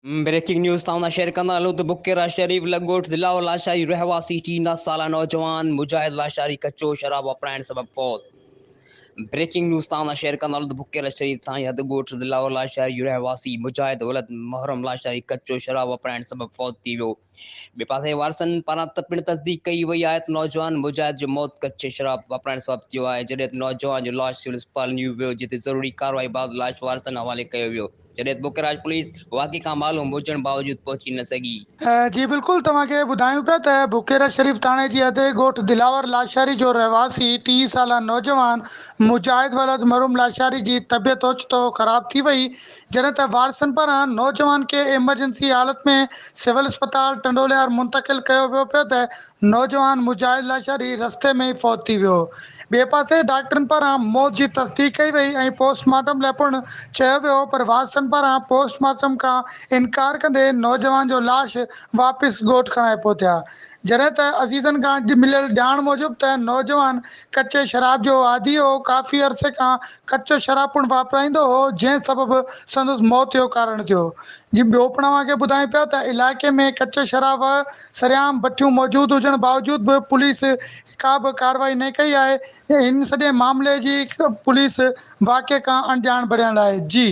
Breaking news ताउना share कंदा हलूं त बुकेरा शरीफ लगोट दिलावर लाशारी रहवासी 13 साला नौजवान मुजाहिद लाशारी कच्चो शराब वापराइण सबब फौत। ब्रेकिंग न्यूज़ ताउना शेयर कंदा हलूं त बुकेरा शरीफ ताईं हद ॻोठ दिलावर लाशारी रहवासी मुजाहिद वलद मोहरम लाशारी कच्चो शराब वापराइण सबब फौत थी वियो। ॿिए पासे वारसनि पारां पिणु तस्दीक कई वई आहे त नौजवान मुजाहिद जो मौत कच्चे शराब वापराइण सबब थियो आहे, जॾहिं त नौजवान जो लाश सिविल अस्पताल नियो वियो, जिते ज़रूरी कार्रवाई बैदि लाश वारसनि हवाले कयो वियो, जॾहिं त बुकेराज पुलिस वाक़े खां मालूम हुजण बावजूद पहुची न सघी। जी बिल्कुल, तव्हांखे ॿुधायूं पिया त बुकेरा शरीफ थाणे जी हद ॻोठ दिलावर लाशारी जो रहवासी 30 साला नौजवान मुजाहिद वलद मरूम लाशारी जी तबियत ओचितो ख़राब थी वई, जॾहिं त वारसनि पारां नौजवान खे एमरजेंसी हालत में सिविल अस्पताल टंडोलियार मुंतकिल कयो वियो पियो त नौजवान मुजाहिद लाशारी रस्ते में ई फौत थी वियो। ॿिए पासे डॉक्टरनि पारां मौत जी तस्दीक कई वई ऐं पोस्टमार्टम लाइ पिणु चयो वियो, पर वारसनि पारां पोस्टमार्टम खां इनकार कंदे नौजवान जो लाश वापसि ॻोठ खणाए पहुता, जॾहिं त अज़ीज़नि खां मिलियल ॼाण मूजिबि त नौजवान कच्चे शराब जो आदी हो, काफ़ी अरसे खां कच्चो शराब पिणु वापराईंदो हो, जंहिं सबबि संदसि मौत जो कारण थियो। जी ॿियो पिणु तव्हांखे ॿुधायूं पिया त इलाइक़े में कच्चे शराब सरेआम भट्टियूं मौजूदु हुजण बावजूद बि पुलिस का बि कार्रवाई न कई आहे। हिन सॼे मामले जी पुलिस वाक़े खां अनजाण बणियल आहे। जी।